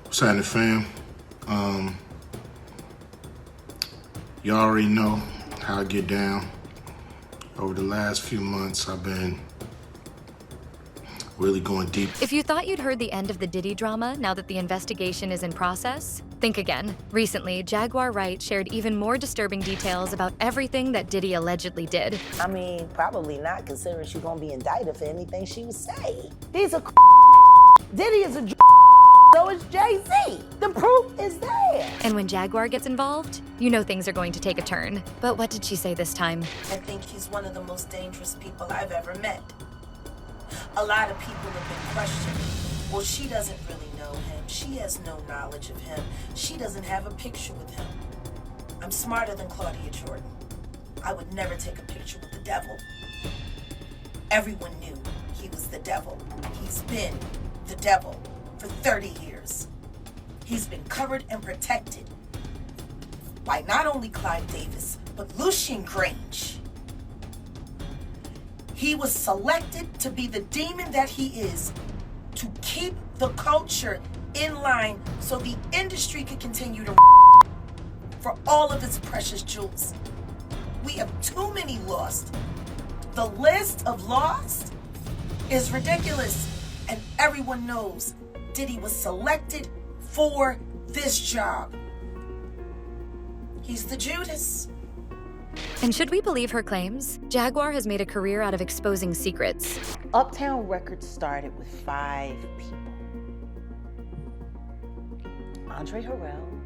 What's happening, fam? You already know how I get down. Over the last few months, I've been really going deep. If you thought you'd heard the end of the Diddy drama now that the investigation is in process, think again. Recently, Jaguar Wright shared even more disturbing details about everything that Diddy allegedly did. I mean, probably not, considering she's gonna be indicted for anything she was saying. These are Diddy is a so is Jay-Z. The proof is there. And when Jaguar gets involved, you know things are going to take a turn. But what did she say this time? I think he's one of the most dangerous people I've ever met. A lot of people have been questioning, well, she doesn't really know him. She has no knowledge of him. She doesn't have a picture with him. I'm smarter than Claudia Jordan. I would never take a picture with the devil. Everyone knew he was the devil. He's been the devil for 30 years. He's been covered and protected by not only Clive Davis, but Lucien Grange. He was selected to be the demon that he is, to keep the culture in line so the industry could continue to for all of its precious jewels. We have too many lost. The list of lost is ridiculous, and everyone knows Diddy was selected for this job. He's the Judas. And should we believe her claims? Jaguar has made a career out of exposing secrets. Uptown Records started with 5 people. Andre Harrell,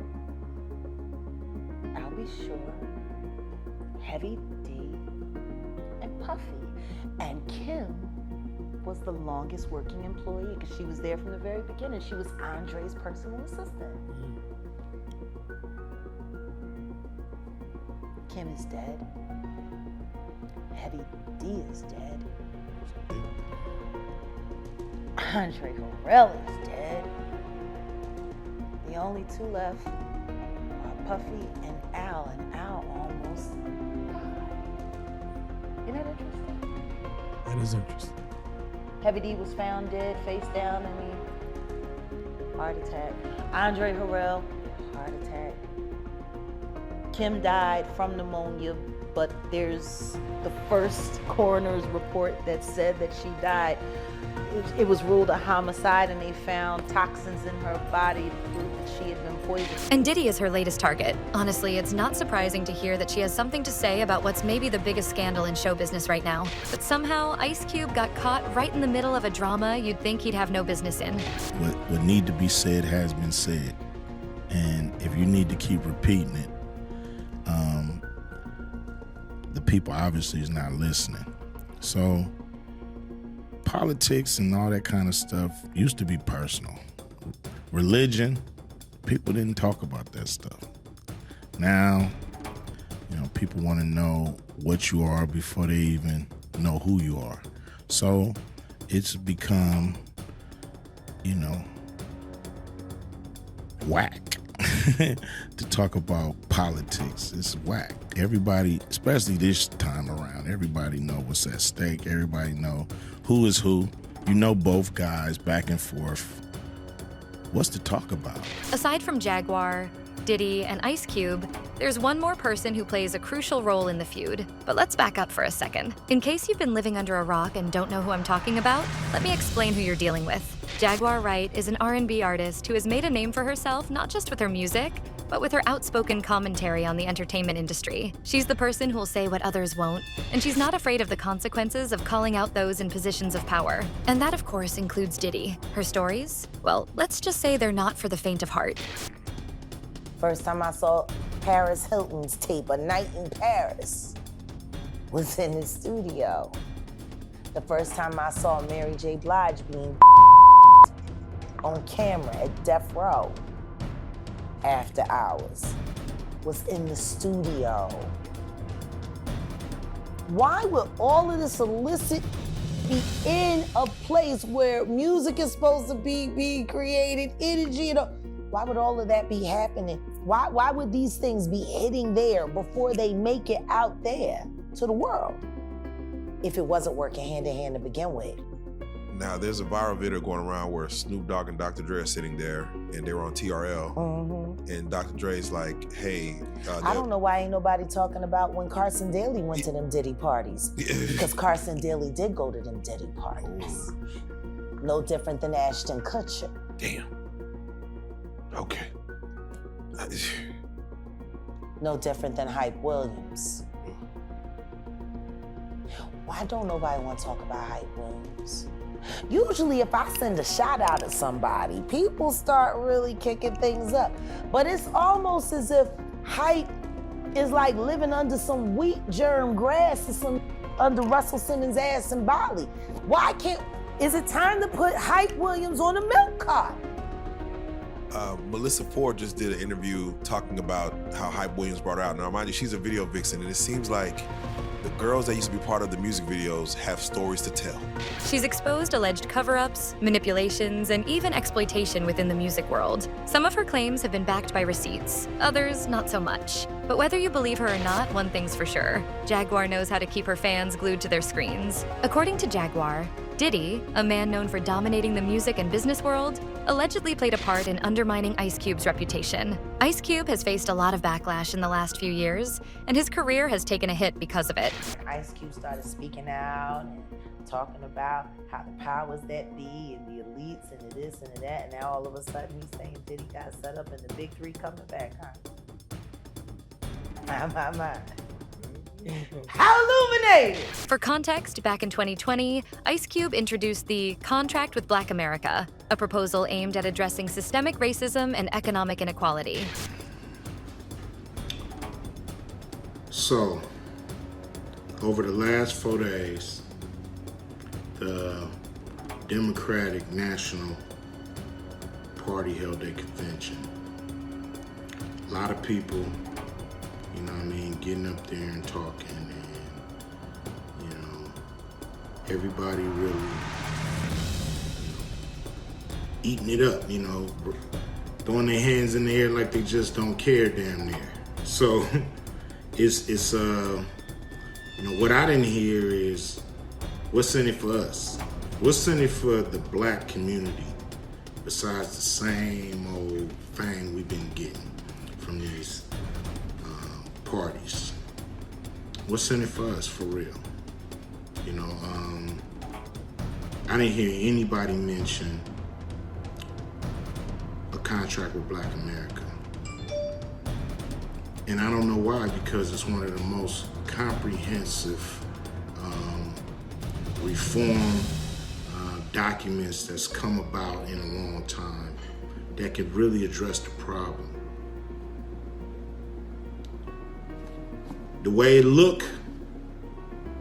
I'll Be Sure, Heavy D, and Puffy. And Kim was the longest working employee because she was there from the very beginning. She was Andre's personal assistant. Kim is dead. Heavy D is dead. Andre Harrell is dead. The only 2 left are Puffy and Al almost died. Isn't that interesting? That is interesting. Heavy D was found dead, face down, heart attack. Andre Harrell, heart attack. Kim died from pneumonia, but there's the first coroner's report that said that she died. It was ruled a homicide, and they found toxins in her body to prove that she had been poisoned. And Diddy is her latest target. Honestly, it's not surprising to hear that she has something to say about what's maybe the biggest scandal in show business right now. But somehow, Ice Cube got caught right in the middle of a drama you'd think he'd have no business in. What need to be said has been said. And if you need to keep repeating it, the people obviously is not listening. So politics and all that kind of stuff used to be personal. Religion, people didn't talk about that stuff. Now, people want to know what you are before they even know who you are. So it's become, whack to talk about politics. It's whack. Everybody, especially this time around, everybody know what's at stake. Everybody know who is who. You know both guys back and forth. What's to talk about? Aside from Jaguar, Diddy, and Ice Cube, there's one more person who plays a crucial role in the feud. But let's back up for a second. In case you've been living under a rock and don't know who I'm talking about, let me explain who you're dealing with. Jaguar Wright is an R&B artist who has made a name for herself not just with her music, but with her outspoken commentary on the entertainment industry. She's the person who'll say what others won't, and she's not afraid of the consequences of calling out those in positions of power. And that, of course, includes Diddy. Her stories? Well, let's just say they're not for the faint of heart. First time I saw Paris Hilton's tape, A Night in Paris, was in the studio. The first time I saw Mary J. Blige being on camera at Death Row after hours was in the studio. Why would all of this illicit be in a place where music is supposed to be created, energy, why would all of that be happening? Why would these things be hitting there before they make it out there to the world if it wasn't working hand in hand to begin with? Now, there's a viral video going around where Snoop Dogg and Dr. Dre are sitting there, and they were on TRL, and Dr. Dre's like, hey. I don't know why ain't nobody talking about when Carson Daly went to them Diddy parties. Because Carson Daly did go to them Diddy parties. Oh. No different than Ashton Kutcher. Damn. Okay. No different than Hype Williams. Why don't nobody want to talk about Hype Williams? Usually if I send a shout out to somebody, people start really kicking things up. But it's almost as if Hype is like living under some wheat germ grass or some under Russell Simmons' ass in Bali. Why can't, is it time to put Hype Williams on a milk cart? Melissa Ford just did an interview talking about how Hype Williams brought her out. Now, mind you, she's a video vixen, and it seems like the girls that used to be part of the music videos have stories to tell. She's exposed alleged cover-ups, manipulations, and even exploitation within the music world. Some of her claims have been backed by receipts, others not so much. But whether you believe her or not, one thing's for sure. Jaguar knows how to keep her fans glued to their screens. According to Jaguar, Diddy, a man known for dominating the music and business world, allegedly played a part in undermining Ice Cube's reputation. Ice Cube has faced a lot of backlash in the last few years, and his career has taken a hit because of it. Ice Cube started speaking out and talking about how the powers that be and the elites and the this and the that, and now all of a sudden he's saying Diddy got set up and the big three coming back, huh? My. How illuminated! For context, back in 2020, Ice Cube introduced the Contract with Black America, a proposal aimed at addressing systemic racism and economic inequality. So, over the last 4 days, the Democratic National Party held their convention. A lot of people, you know what I mean, getting up there and talking, and, you know, everybody really, eating it up, you know, throwing their hands in the air like they just don't care damn near. So, it's you know, what I didn't hear is, what's in it for us? What's in it for the black community besides the same old thing we've been getting from these parties? What's in it for us, for real? You know, I didn't hear anybody mention a contract with Black America. And I don't know why, because it's one of the most comprehensive reform documents that's come about in a long time that could really address the problem. The way it look,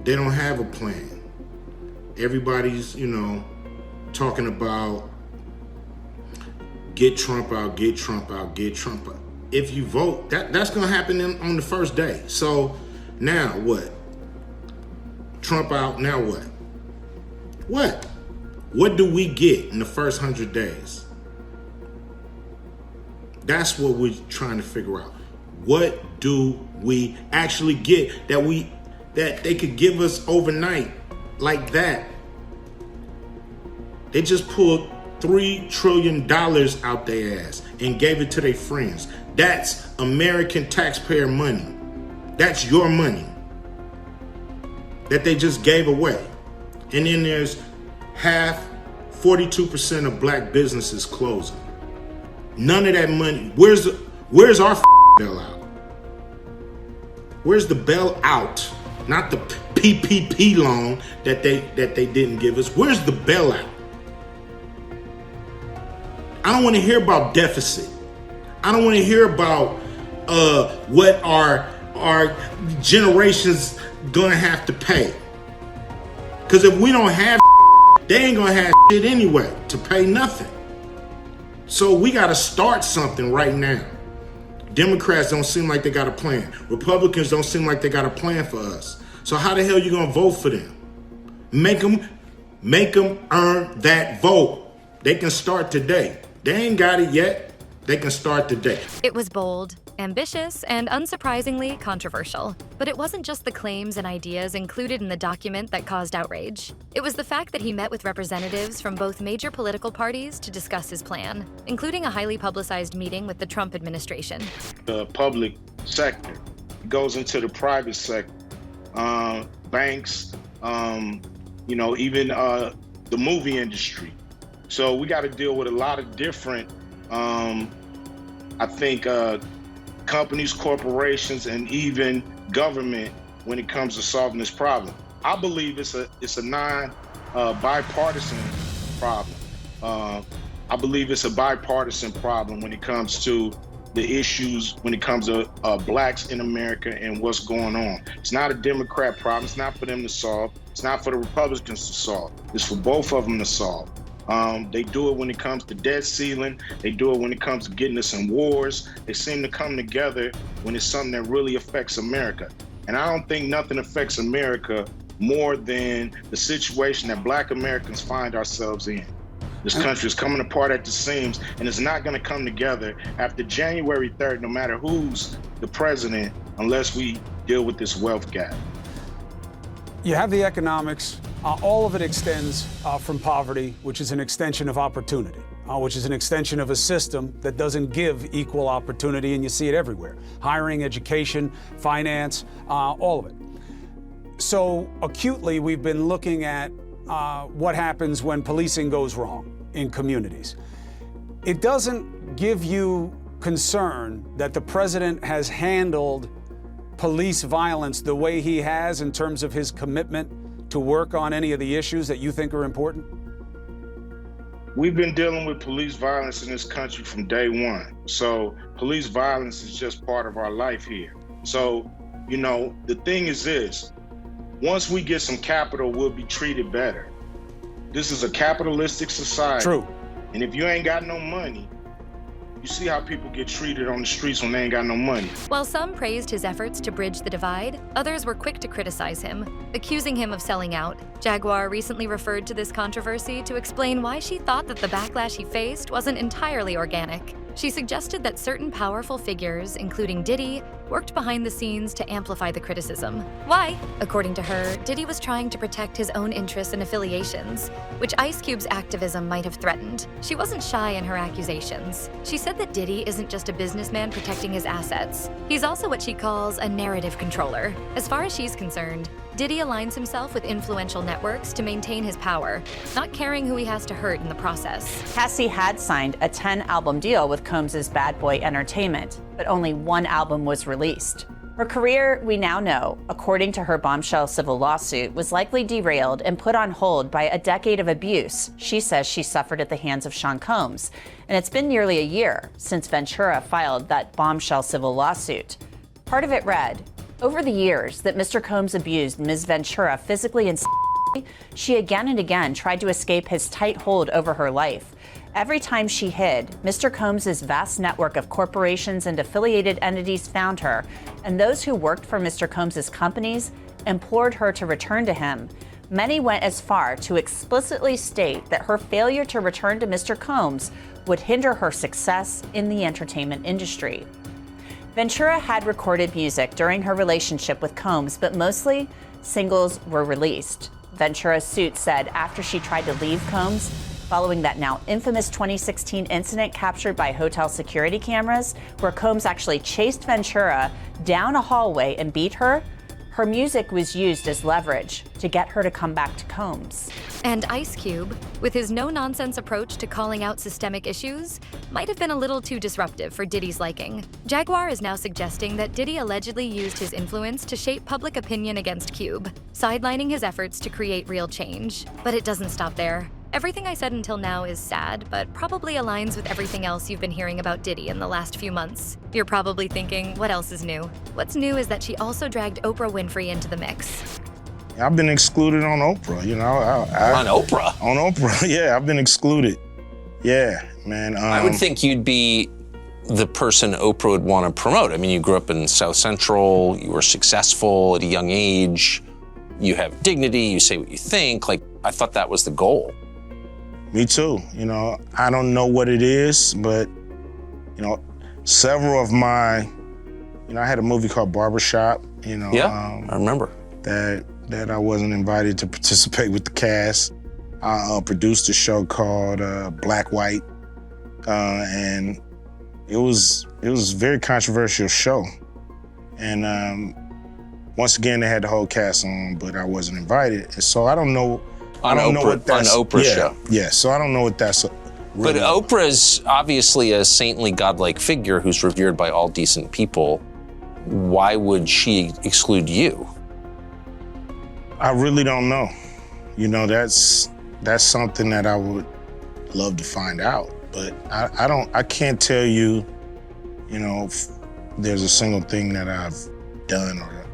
they don't have a plan. Everybody's, you know, talking about get Trump out, get Trump out, get Trump out. If you vote, that's gonna happen on the first day. So now what? Trump out, now what? What? What do we get in the first 100 days? That's what we're trying to figure out. What do we actually get that they could give us overnight like that? They just pulled $3 trillion out their ass and gave it to their friends. That's American taxpayer money. That's your money that they just gave away. And then there's 42% of black businesses closing. None of that money. Where's our bailout? Where's the bailout? Not the PPP loan that they didn't give us. Where's the bailout? I don't want to hear about deficit. I don't want to hear about what our generations gonna have to pay. Because if we don't have, they ain't gonna have shit anyway to pay nothing. So we gotta start something right now. Democrats don't seem like they got a plan. Republicans don't seem like they got a plan for us. So how the hell you gonna vote for them? Make them earn that vote. They can start today. They ain't got it yet. They can start today. It was bold Ambitious and, unsurprisingly, controversial. But it wasn't just the claims and ideas included in the document that caused outrage. It was the fact that he met with representatives from both major political parties to discuss his plan, including a highly publicized meeting with the Trump administration. The public sector goes into the private sector, banks, even the movie industry. So we got to deal with a lot of different, companies, corporations, and even government when it comes to solving this problem. I believe it's a bipartisan problem. I believe it's a bipartisan problem when it comes to the issues, when it comes to blacks in America and what's going on. It's not a Democrat problem. It's not for them to solve. It's not for the Republicans to solve. It's for both of them to solve. They do it when it comes to debt ceiling. They do it when it comes to getting us in wars. They seem to come together when it's something that really affects America. And I don't think nothing affects America more than the situation that Black Americans find ourselves in. This country is coming apart at the seams, and it's not going to come together after January 3rd, no matter who's the president, unless we deal with this wealth gap. You have the economics. All of it extends from poverty, which is an extension of opportunity, which is an extension of a system that doesn't give equal opportunity, and you see it everywhere. Hiring, education, finance, all of it. So acutely, we've been looking at what happens when policing goes wrong in communities. It doesn't give you concern that the president has handled police violence the way he has in terms of his commitment to work on any of the issues that you think are important? We've been dealing with police violence in this country from day one. So police violence is just part of our life here. So, the thing is this, once we get some capital, we'll be treated better. This is a capitalistic society. True. And if you ain't got no money, you see how people get treated on the streets when they ain't got no money. While some praised his efforts to bridge the divide, others were quick to criticize him, accusing him of selling out. Jaguar recently referred to this controversy to explain why she thought that the backlash he faced wasn't entirely organic. She suggested that certain powerful figures, including Diddy, worked behind the scenes to amplify the criticism. Why? According to her, Diddy was trying to protect his own interests and affiliations, which Ice Cube's activism might have threatened. She wasn't shy in her accusations. She said that Diddy isn't just a businessman protecting his assets. He's also what she calls a narrative controller. As far as she's concerned, Diddy aligns himself with influential networks to maintain his power, not caring who he has to hurt in the process. Cassie had signed a 10-album deal with Combs' Bad Boy Entertainment, but only one album was released. Her career, we now know, according to her bombshell civil lawsuit, was likely derailed and put on hold by a decade of abuse she says she suffered at the hands of Sean Combs. And it's been nearly a year since Ventura filed that bombshell civil lawsuit. Part of it read, over the years that Mr. Combs abused Ms. Ventura physically and she again and again tried to escape his tight hold over her life. Every time she hid, Mr. Combs' vast network of corporations and affiliated entities found her, and those who worked for Mr. Combs' companies implored her to return to him. Many went as far to explicitly state that her failure to return to Mr. Combs would hinder her success in the entertainment industry. Ventura had recorded music during her relationship with Combs, but mostly singles were released. Ventura's suit said after she tried to leave Combs, following that now infamous 2016 incident captured by hotel security cameras, where Combs actually chased Ventura down a hallway and beat her, her music was used as leverage to get her to come back to Combs. And Ice Cube, with his no-nonsense approach to calling out systemic issues, might have been a little too disruptive for Diddy's liking. Jaguar is now suggesting that Diddy allegedly used his influence to shape public opinion against Cube, sidelining his efforts to create real change. But it doesn't stop there. Everything I said until now is sad, but probably aligns with everything else you've been hearing about Diddy in the last few months. You're probably thinking, what else is new? What's new is that she also dragged Oprah Winfrey into the mix. I've been excluded on Oprah, On Oprah? On Oprah, yeah, I've been excluded. Yeah, man. I would think you'd be the person Oprah would want to promote. I mean, you grew up in South Central, you were successful at a young age, you have dignity, you say what you think. I thought that was the goal. Me too. I don't know what it is, but, several of my You know, I had a movie called Barbershop, you know. Yeah, I remember. That I wasn't invited to participate with the cast. I produced a show called Black White, and it was a very controversial show. And once again, they had the whole cast on, but I wasn't invited. And so I don't know. On Oprah's show. Yeah, so I don't know what that's really. But Oprah's obviously a saintly, godlike figure who's revered by all decent people. Why would she exclude you? I really don't know. You know, that's something that I would love to find out. But I can't tell you, you know, if there's a single thing that I've done or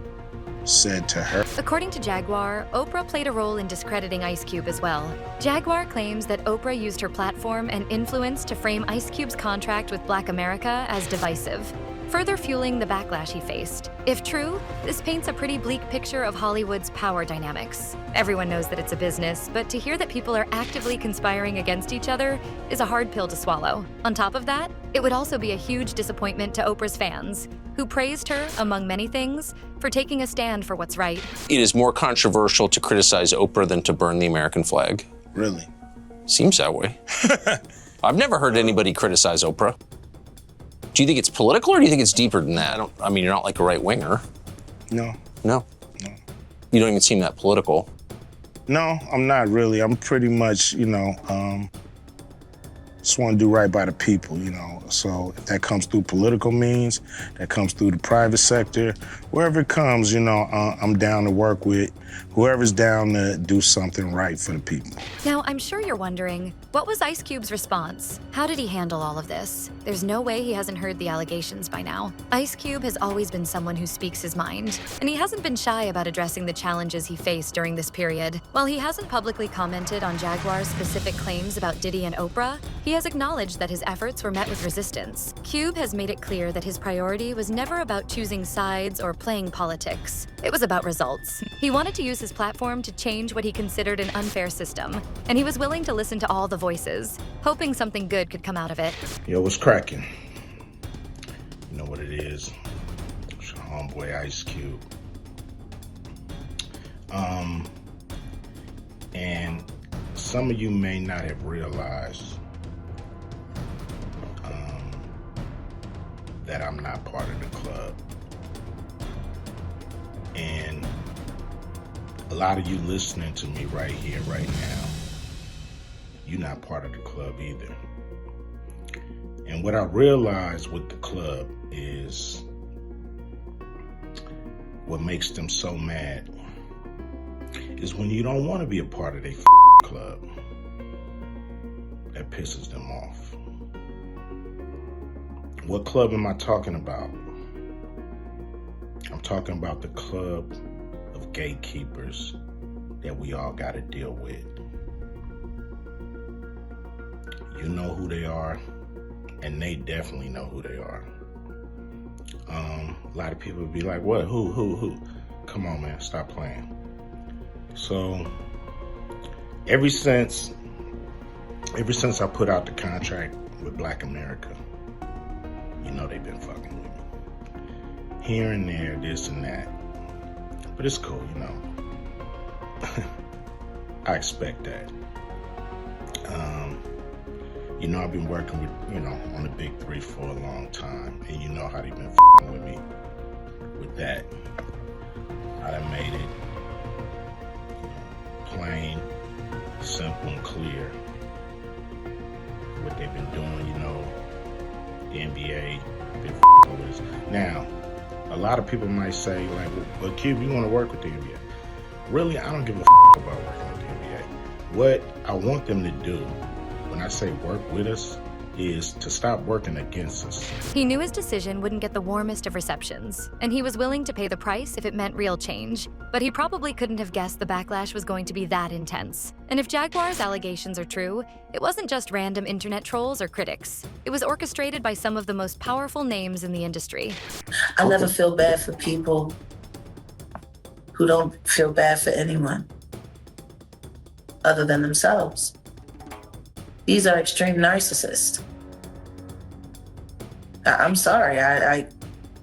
said to her. According to Jaguar, Oprah played a role in discrediting Ice Cube as well. Jaguar claims that Oprah used her platform and influence to frame Ice Cube's contract with Black America as divisive, further fueling the backlash he faced. If true, this paints a pretty bleak picture of Hollywood's power dynamics. Everyone knows that it's a business, but to hear that people are actively conspiring against each other is a hard pill to swallow. On top of that, it would also be a huge disappointment to Oprah's fans, who praised her, among many things, for taking a stand for what's right. It is more controversial to criticize Oprah than to burn the American flag. Really? Seems that way. I've never heard anybody criticize Oprah. Do you think it's political, or do you think it's deeper than that? I mean, you're not like a right-winger. No. No? No. You don't even seem that political. No, I'm not really. I'm pretty much, you know, just want to do right by the people, you know. So if that comes through political means, that comes through the private sector, wherever it comes, you know, I'm down to work with whoever's down to do something right for the people. Now, I'm sure you're wondering, what was Ice Cube's response? How did he handle all of this? There's no way he hasn't heard the allegations by now. Ice Cube has always been someone who speaks his mind, and he hasn't been shy about addressing the challenges he faced during this period. While he hasn't publicly commented on Jaguar's specific claims about Diddy and Oprah, he has acknowledged that his efforts were met with resistance. Cube has made it clear that his priority was never about choosing sides or playing politics. It was about results. He wanted to use his platform to change what he considered an unfair system, and he was willing to listen to all the voices, hoping something good could come out of it. Yo, what's cracking? You know what it is. It's your homeboy Ice Cube. And some of you may not have realized that I'm not part of the club. And a lot of you listening to me right here, right now, you're not part of the club either. And what I realized with the club is what makes them so mad is when you don't want to be a part of their club. That pisses them off. What club am I talking about? I'm talking about the club of gatekeepers that we all got to deal with. You know who they are, and they definitely know who they are. A lot of people would be like, what, who? Come on, man, stop playing. So, ever since I put out the contract with Black America, you know they've been fucking with me. Here and there, this and that. But it's cool, you know. I expect that. You know, I've been working with, you know, on the big three for a long time. And you know how they've been fucking with me with that. I done made it plain, simple, and clear what they've been doing, you know. The NBA been f***ing with us. Now, a lot of people might say, like, well, Cube, you want to work with the NBA? Really, I don't give a f*** about working with the NBA. What I want them to do, when I say work with us, is to stop working against us. He knew his decision wouldn't get the warmest of receptions, and he was willing to pay the price if it meant real change. But he probably couldn't have guessed the backlash was going to be that intense. And if Jaguar's allegations are true, it wasn't just random internet trolls or critics. It was orchestrated by some of the most powerful names in the industry. I never feel bad for people who don't feel bad for anyone other than themselves. These are extreme narcissists. I'm sorry,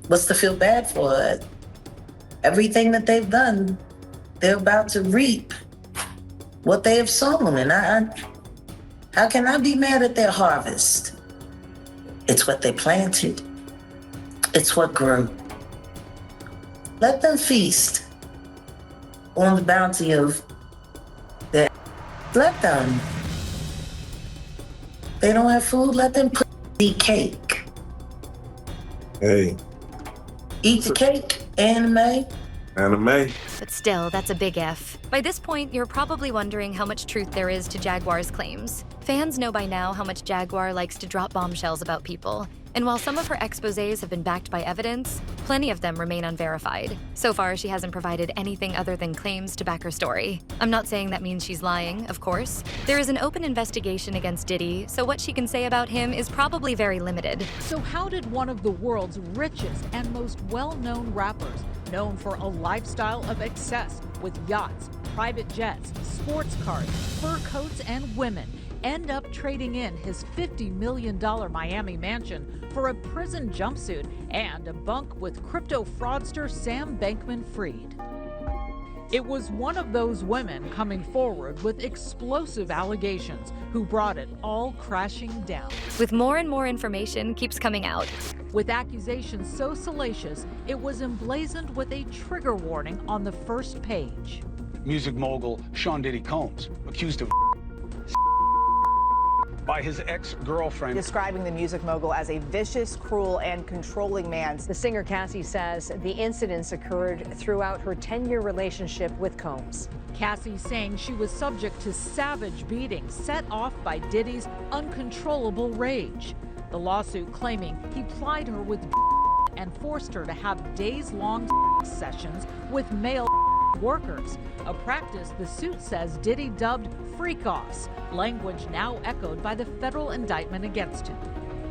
What's to feel bad for? Everything that they've done, they're about to reap what they have sown. And how can I be mad at their harvest? It's what they planted. It's what grew. Let them feast on the bounty of their. Let them. They don't have food, let them eat cake. Hey. Eat the cake, anime. But still, that's a big if. By this point, you're probably wondering how much truth there is to Jaguar's claims. Fans know by now how much Jaguar likes to drop bombshells about people. And while some of her exposés have been backed by evidence, plenty of them remain unverified. So far, she hasn't provided anything other than claims to back her story. I'm not saying that means she's lying, of course. There is an open investigation against Diddy, so what she can say about him is probably very limited. So how did one of the world's richest and most well-known rappers, known for a lifestyle of excess with yachts, private jets, sports cars, fur coats, and women, end up trading in his $50 million Miami mansion for a prison jumpsuit and a bunk with crypto fraudster Sam Bankman-Fried? It was one of those women coming forward with explosive allegations who brought it all crashing down. With more and more information keeps coming out. With accusations so salacious, it was emblazoned with a trigger warning on the first page. Music mogul Sean Diddy Combs, accused of by his ex-girlfriend. Describing the music mogul as a vicious, cruel, and controlling man. The singer Cassie says the incidents occurred throughout her 10-year relationship with Combs. Cassie saying she was subject to savage beatings set off by Diddy's uncontrollable rage. The lawsuit claiming he plied her with and forced her to have days-long sessions with male workers, a practice the suit says Diddy dubbed freak-offs, language now echoed by the federal indictment against him.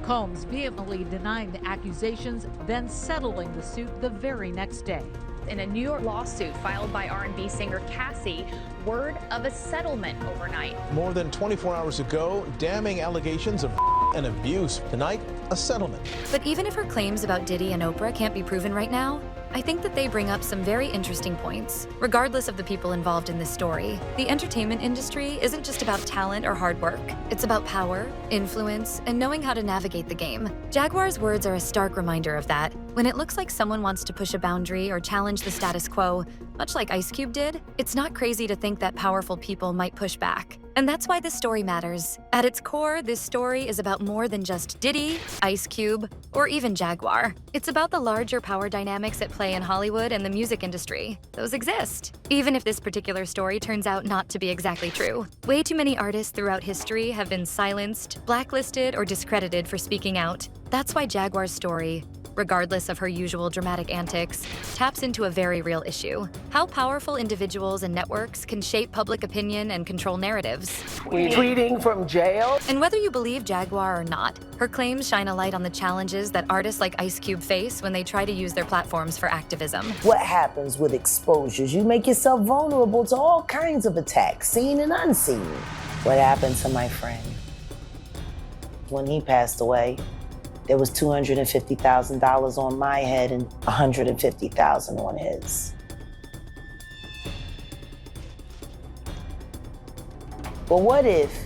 Combs vehemently denying the accusations, then settling the suit the very next day. In a New York lawsuit filed by R&B singer Cassie, word of a settlement overnight. More than 24 hours ago, damning allegations of and abuse. Tonight, a settlement. But even if her claims about Diddy and Oprah can't be proven right now, I think that they bring up some very interesting points. Regardless of the people involved in this story, the entertainment industry isn't just about talent or hard work. It's about power, influence, and knowing how to navigate the game. Jaguar's words are a stark reminder of that. When it looks like someone wants to push a boundary or challenge the status quo, much like Ice Cube did, it's not crazy to think that powerful people might push back. And that's why this story matters. At its core, this story is about more than just Diddy, Ice Cube, or even Jaguar. It's about the larger power dynamics at play in Hollywood and the music industry. Those exist, even if this particular story turns out not to be exactly true. Way too many artists throughout history have been silenced, blacklisted, or discredited for speaking out. That's why Jaguar's story, regardless of her usual dramatic antics, taps into a very real issue: how powerful individuals and networks can shape public opinion and control narratives. Tweeting from jail? And whether you believe Jaguar or not, her claims shine a light on the challenges that artists like Ice Cube face when they try to use their platforms for activism. What happens with exposures? You make yourself vulnerable to all kinds of attacks, seen and unseen. What happened to my friend? When he passed away, there was $250,000 on my head and $150,000 on his. But what if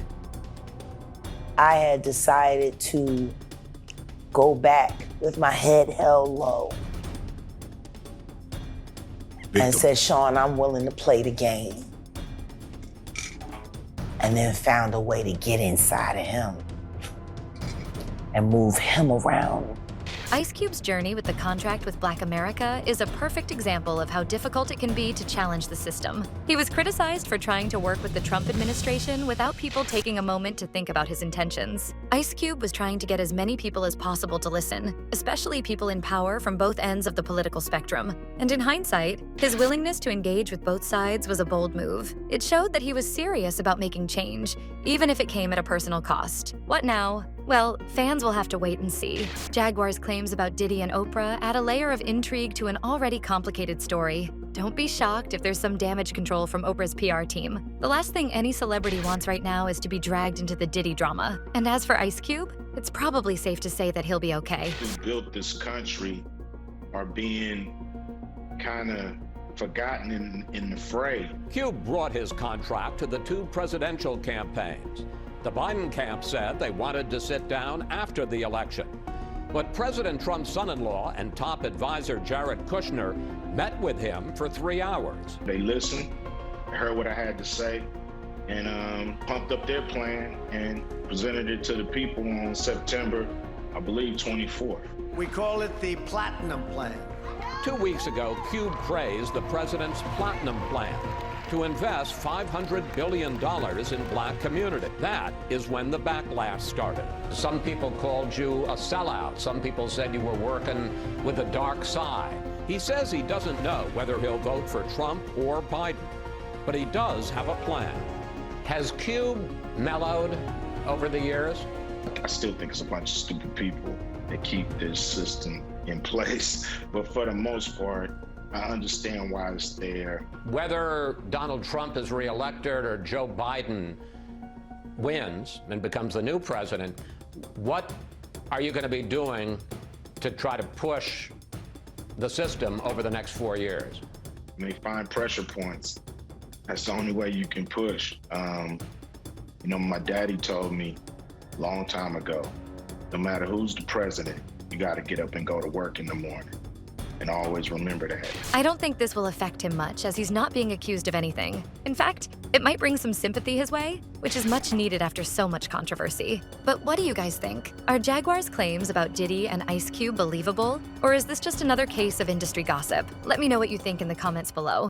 I had decided to go back with my head held low and said, Sean, I'm willing to play the game, and then found a way to get inside of him and move him around? Ice Cube's journey with the contract with Black America is a perfect example of how difficult it can be to challenge the system. He was criticized for trying to work with the Trump administration without people taking a moment to think about his intentions. Ice Cube was trying to get as many people as possible to listen, especially people in power from both ends of the political spectrum. And in hindsight, his willingness to engage with both sides was a bold move. It showed that he was serious about making change, even if it came at a personal cost. What now? Well, fans will have to wait and see. Jaguar's claims about Diddy and Oprah add a layer of intrigue to an already complicated story. Don't be shocked if there's some damage control from Oprah's PR team. The last thing any celebrity wants right now is to be dragged into the Diddy drama. And as for Ice Cube, it's probably safe to say that he'll be okay. We built this country are being kind of forgotten in the fray. Cube brought his contract to the two presidential campaigns. The Biden camp said they wanted to sit down after the election. But President Trump's son-in-law and top advisor Jared Kushner met with him for 3 hours. They listened, heard what I had to say, and pumped up their plan and presented it to the people on September, I believe, 24th. We call it the Platinum Plan. 2 weeks ago, Cube praised the president's Platinum Plan to invest $500 billion in black community. That is when the backlash started. Some people called you a sellout. Some people said you were working with the dark side. He says he doesn't know whether he'll vote for Trump or Biden, but he does have a plan. Has Cube mellowed over the years? I still think it's a bunch of stupid people that keep this system in place, but for the most part, I understand why it's there. Whether Donald Trump is reelected or Joe Biden wins and becomes the new president, what are you going to be doing to try to push the system over the next 4 years? When they find pressure points, that's the only way you can push. You know, my daddy told me a long time ago, no matter who's the president, you got to get up and go to work in the morning. And always remember that. I don't think this will affect him much, as he's not being accused of anything. In fact, it might bring some sympathy his way, which is much needed after so much controversy. But what do you guys think? Are Jaguar's claims about Diddy and Ice Cube believable? Or is this just another case of industry gossip? Let me know what you think in the comments below.